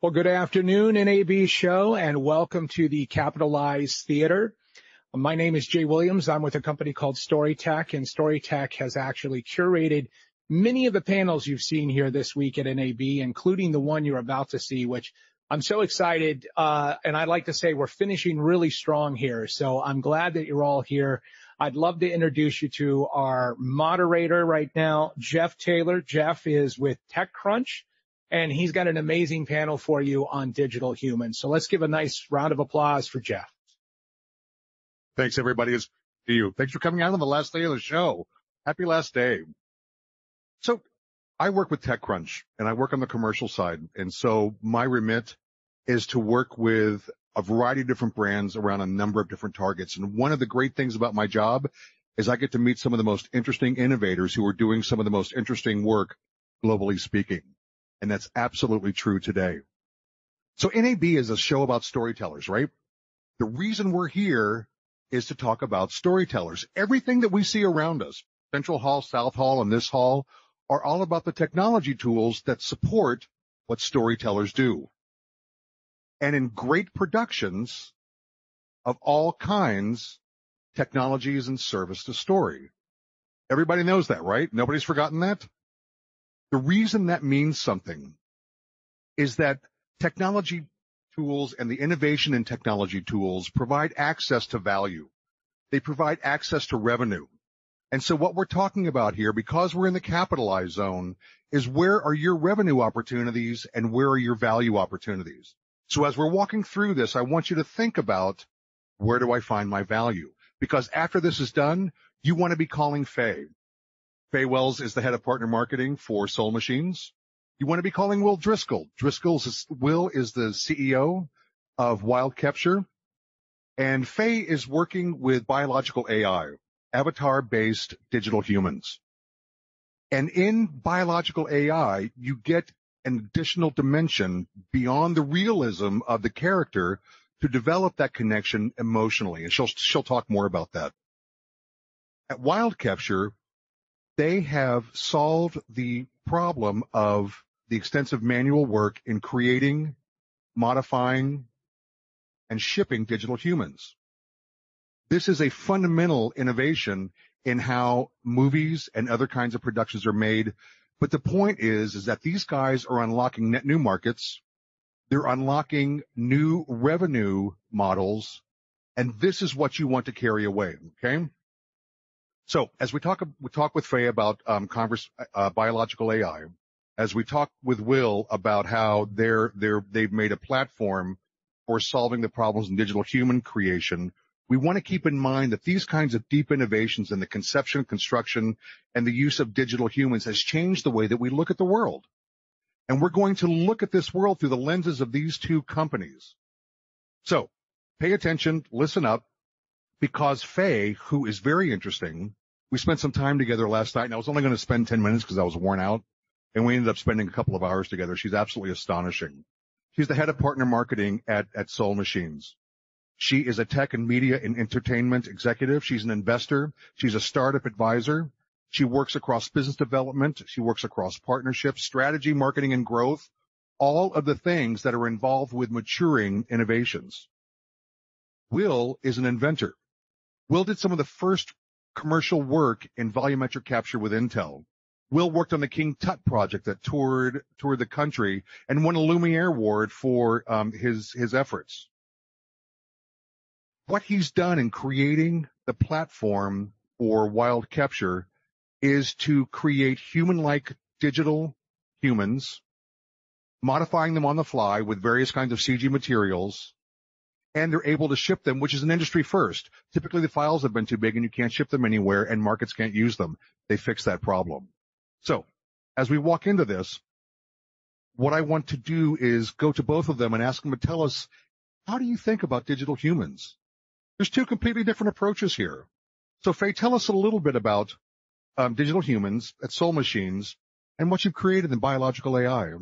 Well, good afternoon, NAB show, and welcome to the Capitalized Theater. My name is Jay Williams. I'm with a company called StoryTech, and StoryTech has actually curated many of the panels you've seen here this week at NAB, including the one you're about to see, which I'm so excited. And I'd like to say we're finishing really strong here. So I'm glad that you're all here. I'd love to introduce you to our moderator right now, Jeff Taylor. Jeff is with TechCrunch, and he's got an amazing panel for you on digital humans. So let's give a nice round of applause for Jeff. Thanks, everybody. It's to you. Thanks for coming out on the last day of the show. Happy last day. So I work with TechCrunch, and I work on the commercial side. And so my remit is to work with a variety of different brands around a number of different targets. And one of the great things about my job is I get to meet some of the most interesting innovators who are doing some of the most interesting work, globally speaking. And that's absolutely true today. So NAB is a show about storytellers, right? The reason we're here is to talk about storytellers. Everything that we see around us, Central Hall, South Hall, and this hall, are all about the technology tools that support what storytellers do. And in great productions of all kinds, technology is in service to story. Everybody knows that, right? Nobody's forgotten that? The reason that means something is that technology tools and the innovation in technology tools provide access to value. They provide access to revenue. And so what we're talking about here, because we're in the capitalized zone, is where are your revenue opportunities and where are your value opportunities? So as we're walking through this, I want you to think about, where do I find my value? Because after this is done, you want to be calling Faye. Faye Wells is the head of partner marketing for Soul Machines. You want to be calling Will Driscoll. Will is the CEO of Wild Capture. And Faye is working with biological AI, avatar-based digital humans. And in biological AI, you get an additional dimension beyond the realism of the character to develop that connection emotionally. And she'll talk more about that. At Wild Capture, they have solved the problem of the extensive manual work in creating, modifying, and shipping digital humans. This is a fundamental innovation in how movies and other kinds of productions are made. But the point is that these guys are unlocking net new markets. They're unlocking new revenue models. And this is what you want to carry away, okay? So as we talk with Faye about biological AI, as we talk with Will about how they've made a platform for solving the problems in digital human creation, we want to keep in mind that these kinds of deep innovations in the conception, construction, and the use of digital humans has changed the way that we look at the world. And we're going to look at this world through the lenses of these two companies. So pay attention, listen up, because Faye, who is very interesting, we spent some time together last night, and I was only going to spend 10 minutes because I was worn out, and we ended up spending a couple of hours together. She's absolutely astonishing. She's the head of partner marketing at Soul Machines. She is a tech and media and entertainment executive. She's an investor. She's a startup advisor. She works across business development. She works across partnerships, strategy, marketing, and growth, all of the things that are involved with maturing innovations. Will is an inventor. Will did some of the first commercial work in volumetric capture with Intel. Will worked on the King Tut project that toured the country and won a Lumiere Award for his efforts. What he's done in creating the platform for Wild Capture is to create human-like digital humans, modifying them on the fly with various kinds of CG materials, and they're able to ship them, which is an industry first. Typically, the files have been too big and you can't ship them anywhere, and markets can't use them. They fix that problem. So as we walk into this, what I want to do is go to both of them and ask them to tell us, how do you think about digital humans? There's two completely different approaches here. So Faye, tell us a little bit about digital humans at Soul Machines and what you've created in biological AI.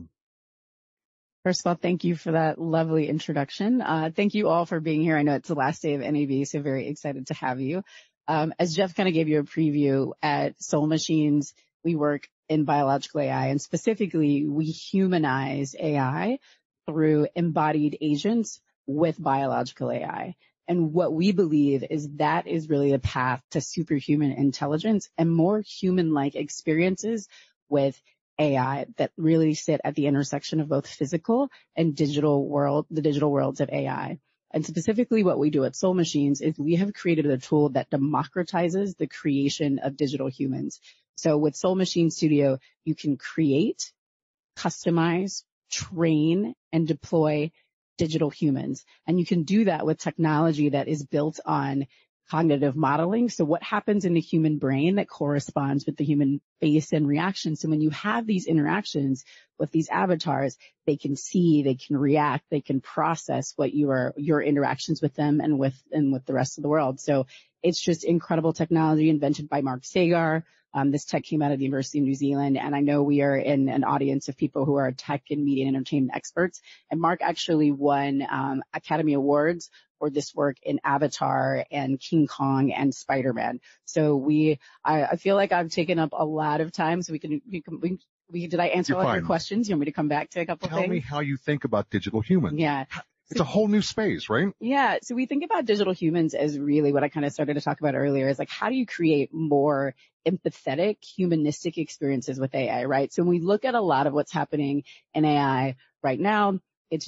First of all, thank you for that lovely introduction. Thank you all for being here. I know it's the last day of NAB, so very excited to have you. As Jeff kind of gave you a preview, at Soul Machines, we work in biological AI, and specifically, we humanize AI through embodied agents with biological AI. And what we believe is that is really a path to superhuman intelligence and more human-like experiences with AI that really sit at the intersection of both physical and digital world, the digital worlds of AI. And specifically what we do at Soul Machines is we have created a tool that democratizes the creation of digital humans. So with Soul Machine Studio, you can create, customize, train, and deploy digital humans. And you can do that with technology that is built on cognitive modeling. So what happens in the human brain that corresponds with the human face and reaction. So when you have these interactions with these avatars, they can see, they can react, they can process what your interactions with them and with the rest of the world. So it's just incredible technology invented by Mark Sagar. This tech came out of the University of New Zealand, and I know we are in an audience of people who are tech and media and entertainment experts. And Mark actually won Academy Awards for this work in Avatar and King Kong and Spider-Man. So I feel like I've taken up a lot of time, so did I answer all of your questions? You want me to come back to a couple things? Tell me how you think about digital humans. Yeah. It's a whole new space, right? Yeah. So we think about digital humans as really what I kind of started to talk about earlier is like, how do you create more empathetic, humanistic experiences with AI, right? So when we look at a lot of what's happening in AI right now, it's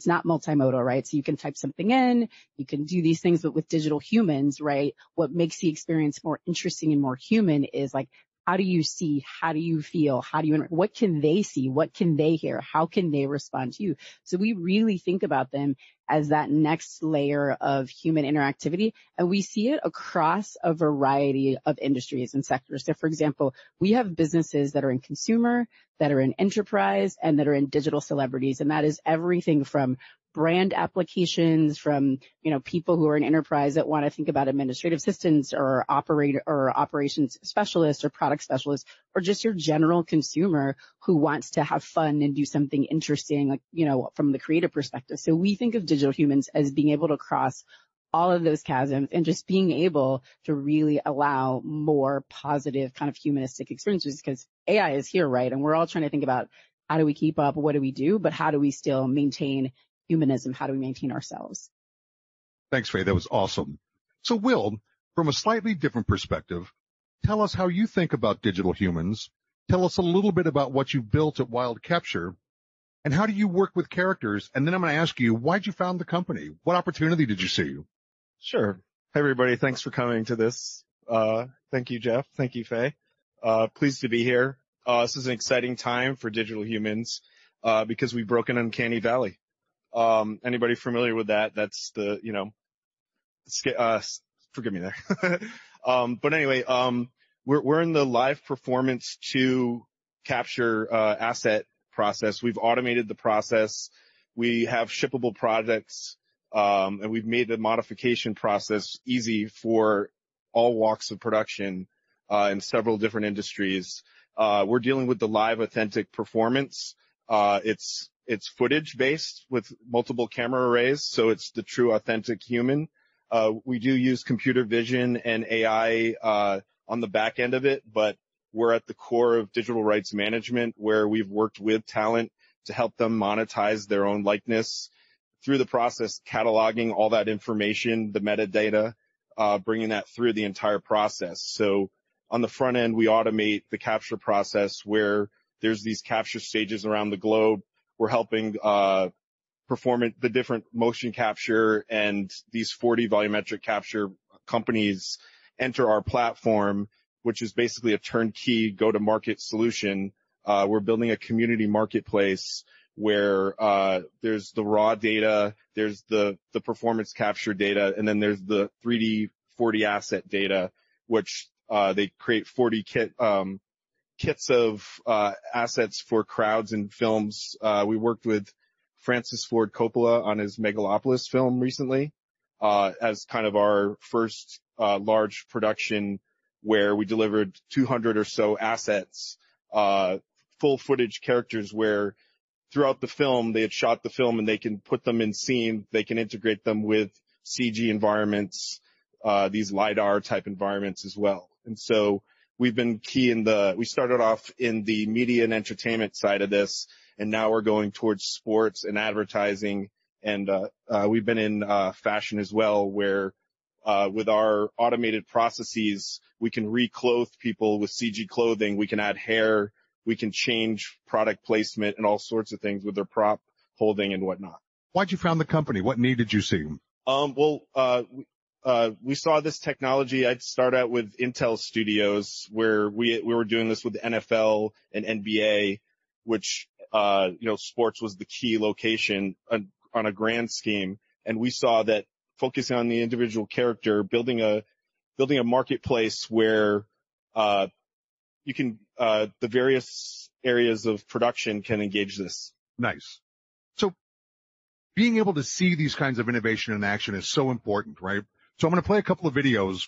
not multimodal, right? So you can type something in, you can do these things, but with digital humans, right, what makes the experience more interesting and more human is like, how do you see? How do you feel? What can they see? What can they hear? How can they respond to you? So we really think about them as that next layer of human interactivity. And we see it across a variety of industries and sectors. So for example, we have businesses that are in consumer, that are in enterprise, and that are in digital celebrities. And that is everything from brand applications, from people who are in enterprise that want to think about administrative assistants or operations specialists or product specialists, or just your general consumer who wants to have fun and do something interesting, like from the creative perspective. So we think of digital humans as being able to cross all of those chasms and just being able to really allow more positive kind of humanistic experiences, because AI is here, right? And we're all trying to think about how do we keep up, what do we do, but how do we still maintain humanism? How do we maintain ourselves? Thanks, Faye. That was awesome. So Will, from a slightly different perspective, tell us how you think about digital humans. Tell us a little bit about what you've built at Wild Capture, and how do you work with characters? And then I'm going to ask you, why'd you found the company? What opportunity did you see? Sure. Hey, everybody. Thanks for coming to this. Thank you, Jeff. Thank you, Faye. Pleased to be here. This is an exciting time for digital humans because we've broken Uncanny Valley. Anybody familiar with that? That's forgive me there. But anyway, we're in the live performance to capture asset process. We've automated the process. We have shippable products, and we've made the modification process easy for all walks of production in several different industries. We're dealing with the live authentic performance. It's footage based with multiple camera arrays, so it's the true authentic human. We do use computer vision and AI on the back end of it, but we're at the core of digital rights management, where we've worked with talent to help them monetize their own likeness through the process, cataloging all that information, the metadata, bringing that through the entire process. So on the front end, we automate the capture process where there's these capture stages around the globe. We're helping perform the different motion capture and these 40 volumetric capture companies enter our platform, which is basically a turnkey go-to-market solution. We're building a community marketplace where there's the raw data, there's the performance capture data, and then there's the 3D 40 asset data, which they create 40 kits of assets for crowds and films. We worked with Francis Ford Coppola on his Megalopolis film recently as kind of our first large production, where we delivered 200 or so assets, full footage characters, where throughout the film they had shot the film and they can put them in scene. They can integrate them with CG environments, these LiDAR type environments as well. And so we've been key we started off in the media and entertainment side of this, and now we're going towards sports and advertising. And we've been in fashion as well, where with our automated processes, we can reclothe people with CG clothing. We can add hair. We can change product placement and all sorts of things with their prop holding and whatnot. Why'd you found the company? What need did you see? We saw this technology. I'd start out with Intel Studios, where we were doing this with the NFL and NBA, which, sports was the key location on a grand scheme. And we saw that focusing on the individual character, building a marketplace where, you can, the various areas of production can engage this. Nice. So being able to see these kinds of innovation in action is so important, right? So I'm going to play a couple of videos.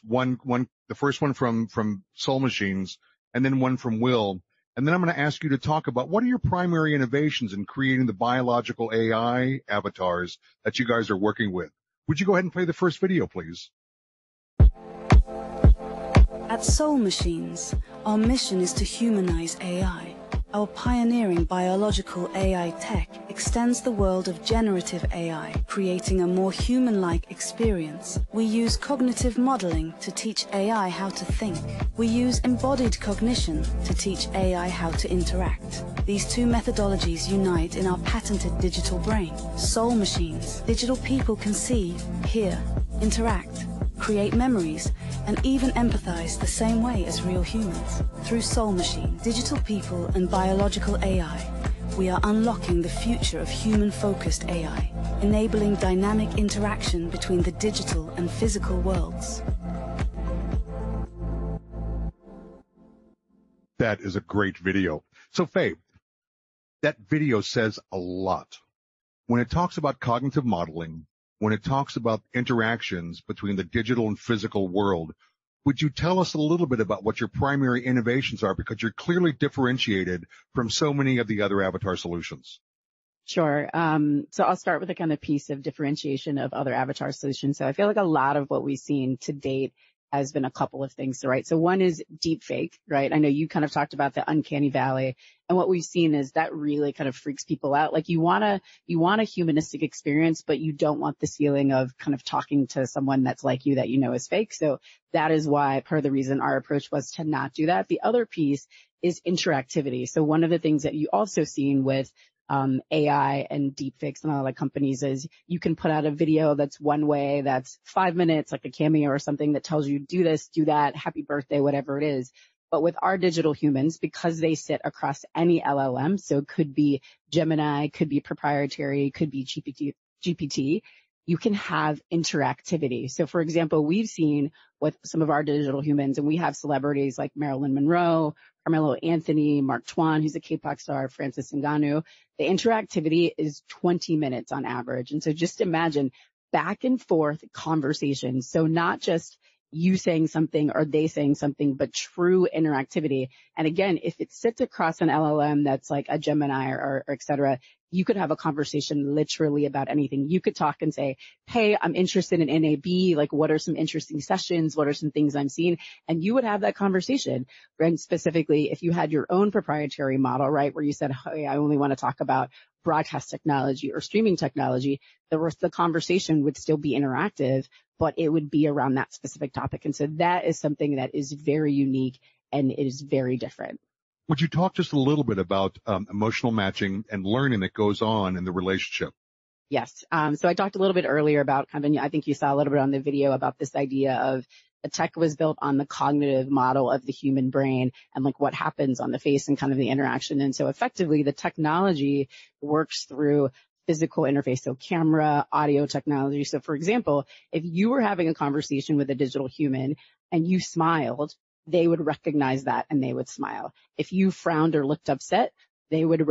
The first one from Soul Machines, and then one from Will. And then I'm going to ask you to talk about what are your primary innovations in creating the biological AI avatars that you guys are working with. Would you go ahead and play the first video, please? At Soul Machines, our mission is to humanize AI. Our pioneering biological AI tech extends the world of generative AI, creating a more human-like experience. We use cognitive modeling to teach AI how to think. We use embodied cognition to teach AI how to interact. These two methodologies unite in our patented digital brain. Soul Machines. Digital people can see, hear, interact, create memories, and even empathize the same way as real humans. Through Soul Machine, digital people and biological AI, we are unlocking the future of human-focused AI, enabling dynamic interaction between the digital and physical worlds. That is a great video. So, Faye, that video says a lot. When it talks about cognitive modeling, when it talks about interactions between the digital and physical world, would you tell us a little bit about what your primary innovations are? Because you're clearly differentiated from so many of the other avatar solutions. Sure. So I'll start with a kind of piece of differentiation of other avatar solutions. So I feel like a lot of what we've seen to date has been a couple of things, right? So one is deep fake, right? I know you kind of talked about the uncanny valley, and what we've seen is that really kind of freaks people out. Like you want a humanistic experience, but you don't want this feeling of kind of talking to someone that's like you that you know is fake. So that is why part of the reason our approach was to not do that. The other piece is interactivity. So one of the things that you also seen with AI and deepfakes and all the companies is you can put out a video that's one way, that's 5 minutes, like a cameo or something that tells you do this, do that, happy birthday, whatever it is. But with our digital humans, because they sit across any LLM, so it could be Gemini, could be proprietary, could be GPT, you can have interactivity. So for example, we've seen with some of our digital humans, and we have celebrities like Marilyn Monroe, Carmelo Anthony, Mark Twain, who's a K-pop star, Francis Ngannou. The interactivity is 20 minutes on average. And so just imagine back and forth conversations. So not just you saying something or they saying something, but true interactivity. And again, if it sits across an LLM that's like a Gemini or et cetera, you could have a conversation literally about anything. You could talk and say, hey, I'm interested in NAB. Like, what are some interesting sessions? What are some things I'm seeing? And you would have that conversation. And specifically, if you had your own proprietary model, right, where you said, hey, I only want to talk about broadcast technology or streaming technology, the conversation would still be interactive, but it would be around that specific topic. And so that is something that is very unique and it is very different. Would you talk just a little bit about emotional matching and learning that goes on in the relationship? Yes. So I talked a little bit earlier about I think you saw a little bit on the video about this idea of the tech was built on the cognitive model of the human brain and like what happens on the face and kind of the interaction. And so effectively the technology works through physical interface, so camera, audio technology. So for example, if you were having a conversation with a digital human and you smiled, they would recognize that and they would smile. If you frowned or looked upset, they would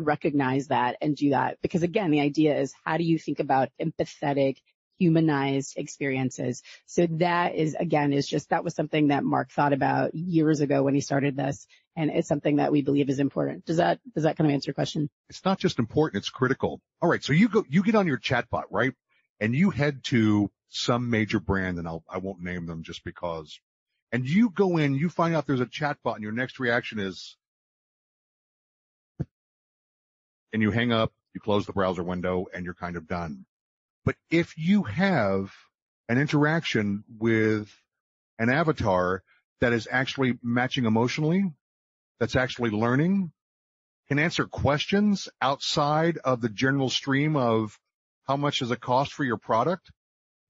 recognize that and do that. Because again, the idea is how do you think about empathetic, humanized experiences? So that is that was something that Mark thought about years ago when he started this. And it's something that we believe is important. Does that kind of answer your question? It's not just important, it's critical. All right. So you get on your chatbot, right? And you head to some major brand, and I won't name them just because. and you go in, you find out there's a chatbot, and your next reaction is, and you hang up, you close the browser window, and you're kind of done. But if you have an interaction with an avatar that is actually matching emotionally, that's actually learning, can answer questions outside of the general stream of how much does it cost for your product,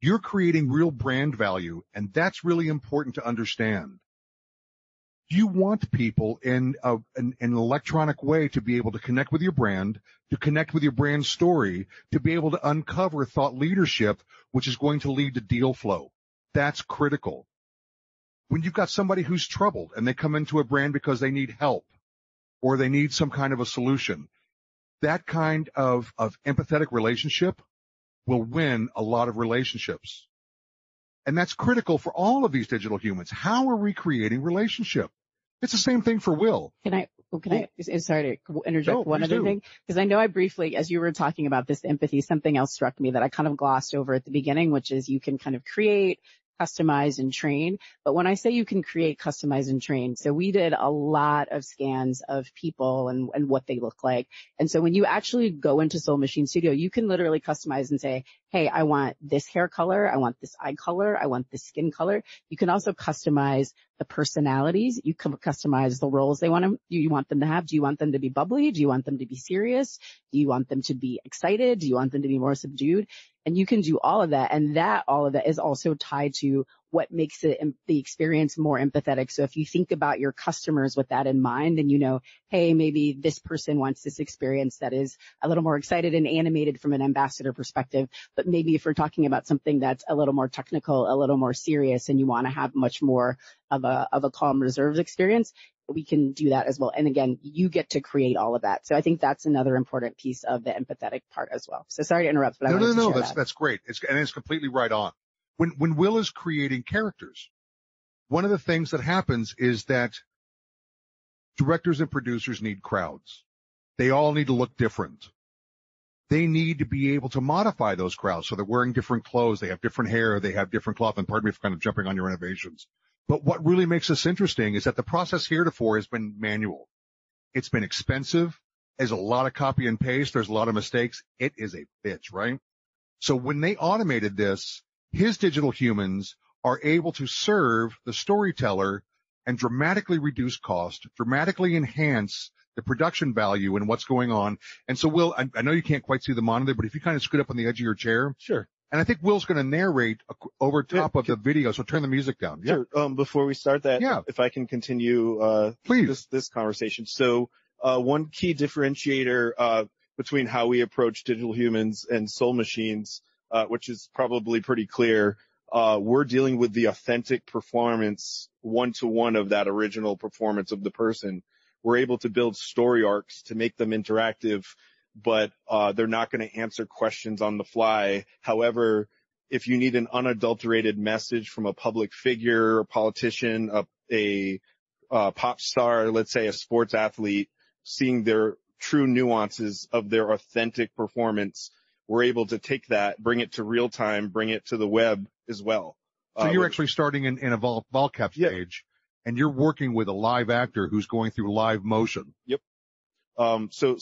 you're creating real brand value, and that's really important to understand. You want people in an electronic way to be able to connect with your brand, to connect with your brand story, to be able to uncover thought leadership, which is going to lead to deal flow. That's critical. When you've got somebody who's troubled and they come into a brand because they need help or they need some kind of a solution, that kind of empathetic relationship will win a lot of relationships. And that's critical for all of these digital humans. How are we creating relationship? It's the same thing for Will. Can I sorry to interject one other thing? Because I know I briefly, as you were talking about this empathy, something else struck me that I kind of glossed over at the beginning, which is you can kind of create, customize, and train. But when I say you can create, customize, and train, so we did a lot of scans of people and what they look like. And so when you actually go into Soul Machine Studio, you can literally customize and say, hey, I want this hair color, I want this eye color, I want this skin color. You can also customize the personalities. You can customize the roles they want you want them to have. Do you want them to be bubbly? Do you want them to be serious? Do you want them to be excited? Do you want them to be more subdued? And you can do all of that. And all of that is also tied to what makes the experience more empathetic. So if you think about your customers with that in mind, and you know, hey, maybe this person wants this experience that is a little more excited and animated from an ambassador perspective. But maybe if we're talking about something that's a little more technical, a little more serious, and you want to have much more of a calm, reserved experience, we can do that as well. And again, you get to create all of that. So I think that's another important piece of the empathetic part as well. So sorry to interrupt, but No, that's great. It's completely right on. When Will is creating characters, one of the things that happens is that directors and producers need crowds. They all need to look different. They need to be able to modify those crowds. So they're wearing different clothes. They have different hair. They have different cloth. And pardon me for kind of jumping on your innovations. But what really makes this interesting is that the process heretofore has been manual. It's been expensive. There's a lot of copy and paste. There's a lot of mistakes. It is a bitch, right? So when they automated this, his digital humans are able to serve the storyteller and dramatically reduce cost, dramatically enhance the production value and what's going on. And so, Will, I know you can't quite see the monitor, but if you kind of scoot up on the edge of your chair. Sure. And I think Will's going to narrate over top of the video, so turn the music down. Sure. Yeah. Before we start that, if I can continue please this conversation. So one key differentiator between how we approach digital humans and soul machines, which is probably pretty clear, we're dealing with the authentic performance one-to-one of that original performance of the person. We're able to build story arcs to make them interactive, but they're not going to answer questions on the fly. However, if you need an unadulterated message from a public figure, a politician, a pop star, let's say a sports athlete, seeing their true nuances of their authentic performance, we're able to take that, bring it to real time, bring it to the web as well. So you're actually starting in a vol-cap stage, and you're working with a live actor who's going through live motion. Yep. So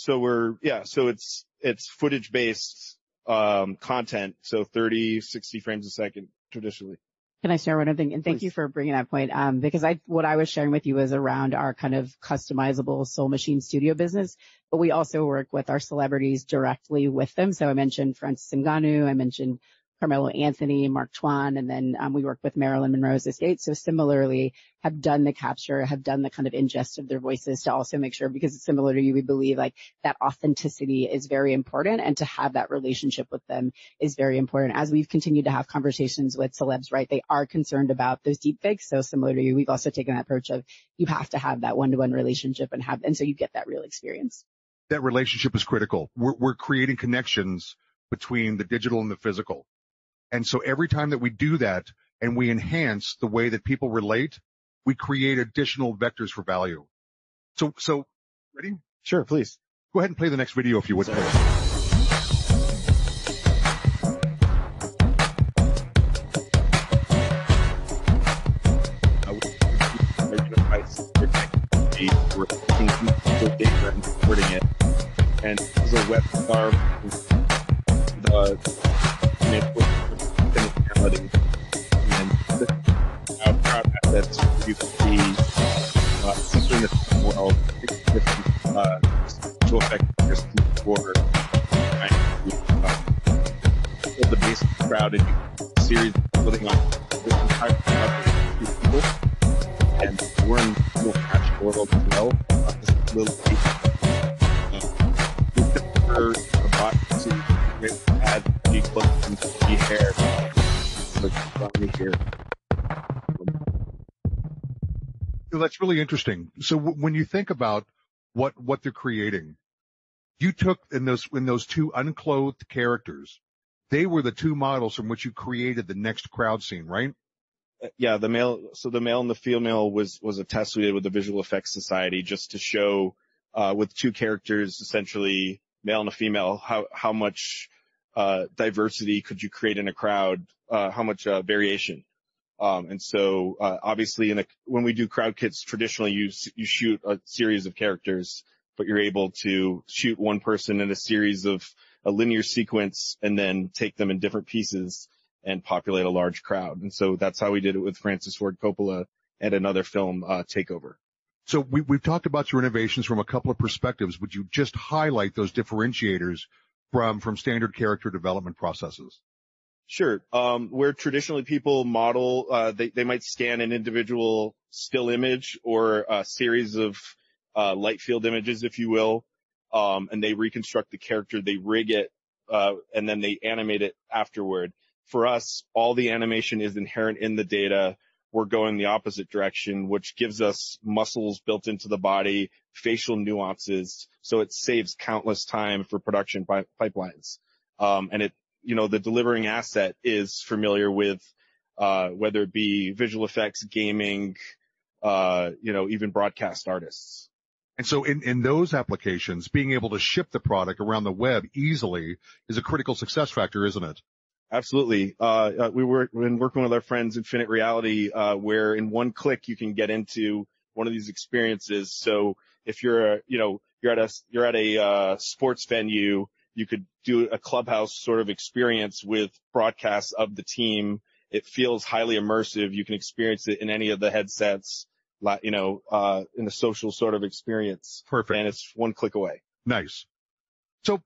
it's footage based content. So 30, 60 frames a second traditionally. Can I share one other thing? And thank you for bringing that point. Because what I was sharing with you was around our kind of customizable Soul Machine Studio business, but we also work with our celebrities directly with them. So I mentioned Francis Ngannou, I mentioned Carmelo Anthony, Mark Twain, and then we work with Marilyn Monroe's estate. So similarly, have done the capture, have done the kind of ingest of their voices to also make sure, because it's similar to you, we believe like that authenticity is very important, and to have that relationship with them is very important. As we've continued to have conversations with celebs, right, they are concerned about those deepfakes. So similar to you, we've also taken that approach of you have to have that one-to-one relationship and so you get that real experience. That relationship is critical. We're creating connections between the digital and the physical. And so every time that we do that and we enhance the way that people relate, we create additional vectors for value. So ready? Sure, please. Go ahead and play the next video if you would. taking the data and recording it. And this is a web star the functionality. And this is how crowd assets you can see essentially in the world, different visual effects for the base crowd and series building on this entire crowd of people. And we're in the actual world as well. This little piece. For a bot to add the clothes and the hair. Like here. That's really interesting. So when you think about what they're creating, you took in those two unclothed characters, they were the two models from which you created the next crowd scene, right? Yeah, the male and the female was a test we did with the Visual Effects Society just to show with two characters, essentially male and a female, how much diversity could you create in a crowd, how much variation. And so obviously when we do crowd kits, traditionally you shoot a series of characters, but you're able to shoot one person in a series of a linear sequence and then take them in different pieces and populate a large crowd. And so that's how we did it with Francis Ford Coppola and another film, Takeover. So we've talked about your innovations from a couple of perspectives. Would you just highlight those differentiators from standard character development processes? Sure. Where traditionally people model, they might scan an individual still image or a series of light field images, if you will, and they reconstruct the character, they rig it, and then they animate it afterward. For us, all the animation is inherent in the data. We're going the opposite direction, which gives us muscles built into the body, facial nuances, so it saves countless time for production pipelines. And the delivering asset is familiar with, whether it be visual effects, gaming, even broadcast artists. And so in those applications, being able to ship the product around the web easily is a critical success factor, isn't it? Absolutely. We've been working with our friends Infinite Reality, where in one click you can get into one of these experiences. So if you're at a sports venue, you could do a clubhouse sort of experience with broadcasts of the team. It feels highly immersive. You can experience it in any of the headsets, in a social sort of experience. Perfect. And it's one click away. Nice. So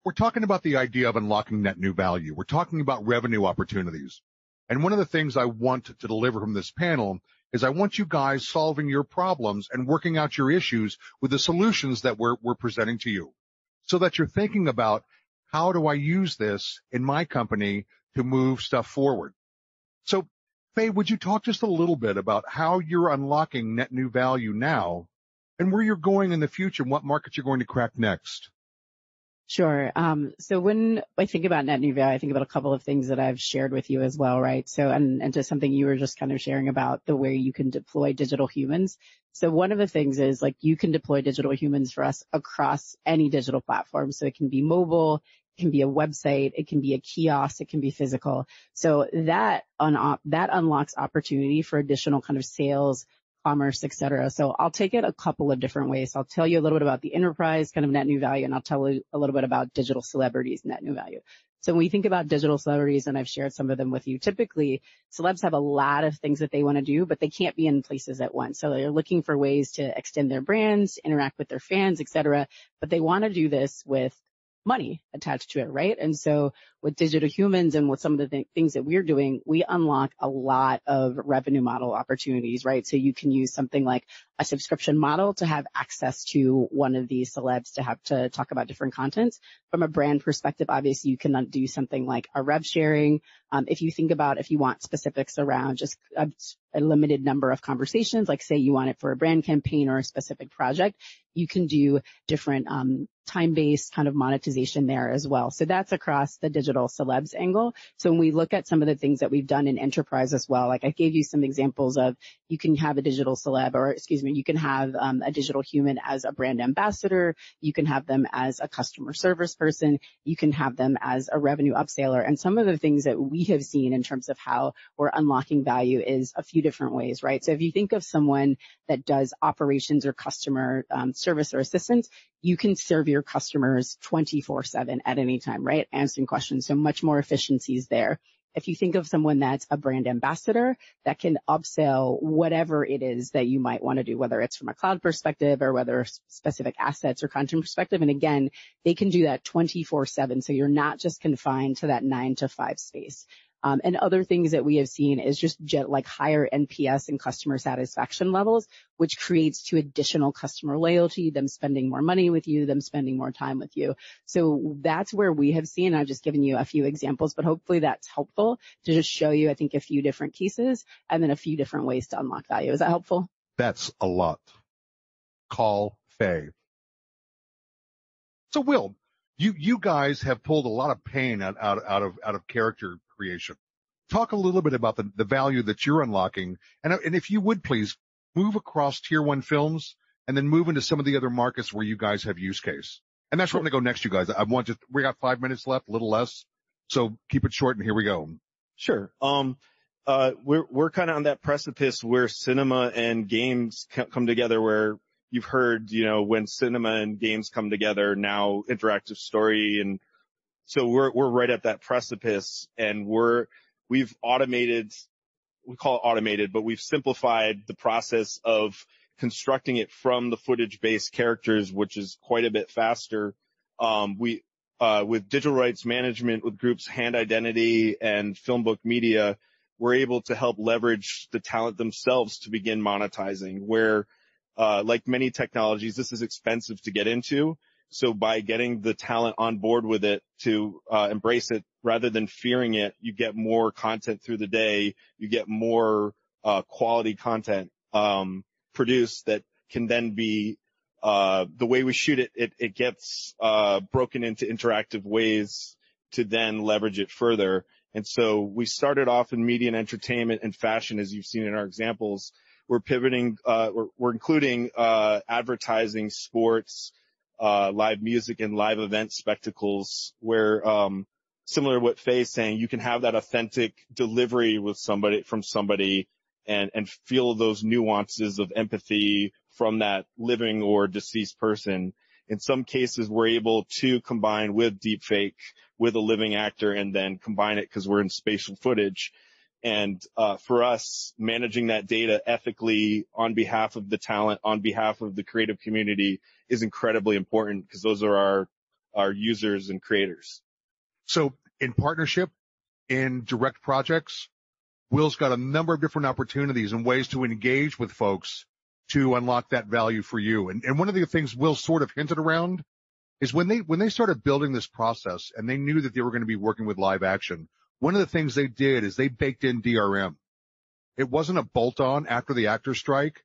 we're talking about the idea of unlocking net new value. We're talking about revenue opportunities. And one of the things I want to deliver from this panel is I want you guys solving your problems and working out your issues with the solutions that we're presenting to you, so that you're thinking about, how do I use this in my company to move stuff forward? So, Faye, would you talk just a little bit about how you're unlocking net new value now and where you're going in the future and what markets you're going to crack next? Sure. So when I think about net new value, I think about a couple of things that I've shared with you as well, right? So, and just something you were just kind of sharing about the way you can deploy digital humans. So one of the things is you can deploy digital humans for us across any digital platform. So it can be mobile, it can be a website, it can be a kiosk, it can be physical. So that unlocks opportunity for additional kind of sales, commerce, et cetera. So I'll take it a couple of different ways. I'll tell you a little bit about the enterprise kind of net new value, and I'll tell you a little bit about digital celebrities net new value. So when we think about digital celebrities, and I've shared some of them with you, typically celebs have a lot of things that they want to do, but they can't be in places at once. So they're looking for ways to extend their brands, interact with their fans, et cetera, but they want to do this with money attached to it, right? And so with digital humans and with some of the things that we're doing, we unlock a lot of revenue model opportunities, right? So you can use something like a subscription model to have access to one of these celebs to have to talk about different contents. From a brand perspective, obviously you can do something like a rev sharing. If you want specifics around just a limited number of conversations, like say you want it for a brand campaign or a specific project, you can do different time-based kind of monetization there as well. So that's across the digital digital celebs angle. So when we look at some of the things that we've done in enterprise as well, like I gave you some examples of you can have a digital celeb, or excuse me, you can have a digital human as a brand ambassador. You can have them as a customer service person. You can have them as a revenue upseller. And some of the things that we have seen in terms of how we're unlocking value is a few different ways, right? So if you think of someone that does operations or customer service or assistance, you can serve your customers 24/7 at any time, right? Answering questions. So much more efficiencies there. If you think of someone that's a brand ambassador that can upsell whatever it is that you might want to do, whether it's from a cloud perspective or whether it's specific assets or content perspective. And again, they can do that 24/7. So you're not just confined to that 9 to 5 space. And other things that we have seen is just like higher NPS and customer satisfaction levels, which creates to additional customer loyalty, them spending more money with you, them spending more time with you. So that's where we have seen, I've just given you a few examples, but hopefully that's helpful to just show you, I think, a few different cases and then a few different ways to unlock value. Is that helpful? That's a lot. Call Faye. So Will, you guys have pulled a lot of pain out of character creation. Talk a little bit about the value that you're unlocking, and if you would please move across tier 1 films and then move into some of the other markets where you guys have use case. And that's where I'm going to go next, you guys. We got 5 minutes left, a little less, so keep it short, and here we go. Sure. We're kind of on that precipice where cinema and games come together, where you've heard, when cinema and games come together, now interactive story. And so we're right at that precipice, and we've automated, we call it automated, but we've simplified the process of constructing it from the footage-based characters, which is quite a bit faster. With digital rights management, with groups Hand Identity and Filmbook Media, we're able to help leverage the talent themselves to begin monetizing, where, like many technologies, this is expensive to get into. So by getting the talent on board with it to embrace it rather than fearing it, you get more content through the day. You get more quality content produced that can then be the way we shoot it. It gets broken into interactive ways to then leverage it further. And so we started off in media and entertainment and fashion, as you've seen in our examples. We're pivoting. We're including advertising, sports, live music, and live event spectacles, where similar to what Faye's saying, you can have that authentic delivery with from somebody and feel those nuances of empathy from that living or deceased person. In some cases, we're able to combine with deepfake with a living actor and then combine it because we're in spatial footage. And for us, managing that data ethically on behalf of the talent, on behalf of the creative community, is incredibly important, because those are our users and creators. So in partnership, in direct projects, Will's got a number of different opportunities and ways to engage with folks to unlock that value for you. And one of the things Will sort of hinted around is when they started building this process and they knew that they were going to be working with live action, one of the things they did is they baked in DRM. It wasn't a bolt-on after the actor strike.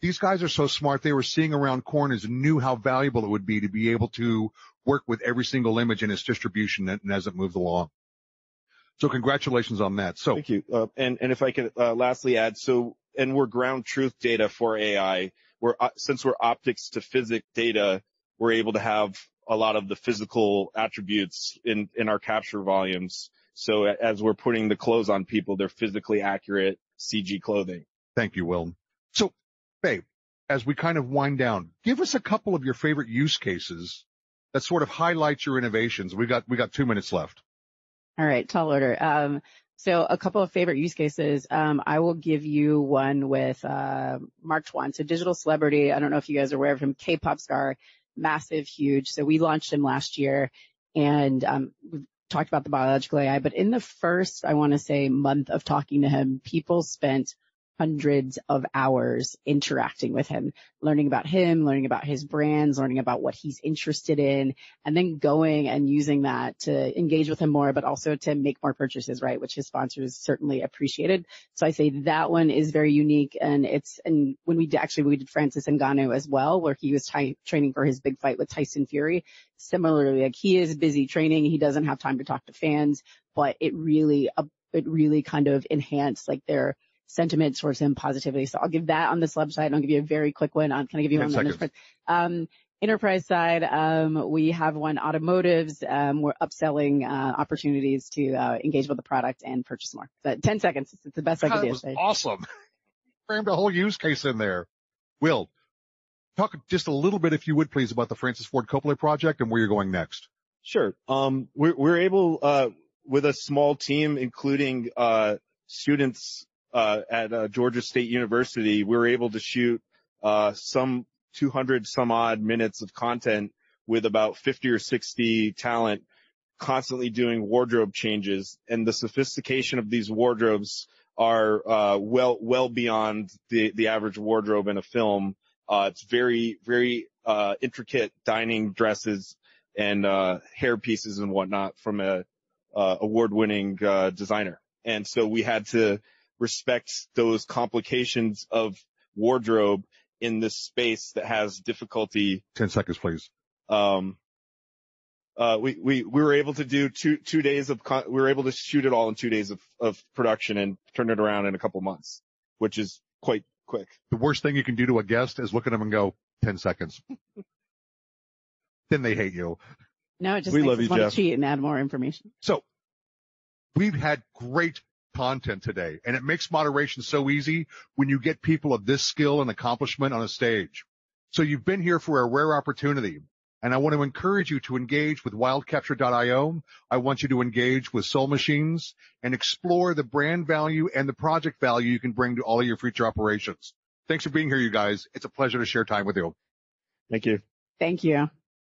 These guys are so smart, they were seeing around corners and knew how valuable it would be to be able to work with every single image in its distribution and as it moved along. So congratulations on that. So thank you. And if I could lastly add, and we're ground truth data for AI. Since we're optics to physics data, we're able to have a lot of the physical attributes in our capture volumes. So as we're putting the clothes on people, they're physically accurate CG clothing. Thank you, Will. So, Faye, as we kind of wind down, give us a couple of your favorite use cases that sort of highlight your innovations. We got 2 minutes left. All right, tall order. So a couple of favorite use cases. I will give you one with Mark Twain. So digital celebrity. I don't know if you guys are aware of him. K-pop star, massive, huge. So we launched him last year, and we've talked about the biological AI. But in the first, I want to say, month of talking to him, people spent hundreds of hours interacting with him, learning about his brands, learning about what he's interested in, and then going and using that to engage with him more, but also to make more purchases, right? Which his sponsors certainly appreciated. So I say that one is very unique. And when we did Francis Ngannou as well, where he was training for his big fight with Tyson Fury. Similarly, like, he is busy training. He doesn't have time to talk to fans, but it really kind of enhanced like their sentiment towards him positively. So I'll give that on the sub side, and I'll give you a very quick one on, can I give you on the enterprise? Enterprise side, we have one automotives. We're upselling opportunities to engage with the product and purchase more. So 10 seconds. It's the best I could do. That was awesome. Framed a whole use case in there. Will, talk just a little bit, if you would please, about the Francis Ford Coppola project and where you're going next. Sure. We're able, with a small team, including students at Georgia State University, we were able to shoot some 200 some odd minutes of content with about 50 or 60 talent, constantly doing wardrobe changes. And the sophistication of these wardrobes are well beyond the average wardrobe in a film. It's very, very intricate dining dresses and hair pieces and whatnot from a award-winning designer. And so we had to respect those complications of wardrobe in this space that has difficulty. 10 seconds, please. We were able to do 2 days of, we were able to shoot it all in 2 days of production and turn it around in a couple months, which is quite quick. The worst thing you can do to a guest is look at them and go, 10 seconds. Then they hate you. No, it just makes us want to cheat and add more information. So we've had great content today, and it makes moderation so easy when you get people of this skill and accomplishment on a stage. So you've been here for a rare opportunity, and I want to encourage you to engage with wildcapture.io. I want you to engage with Soul Machines and explore the brand value and the project value you can bring to all of your future operations. Thanks for being here, you guys. It's a pleasure to share time with you. Thank you. Thank you.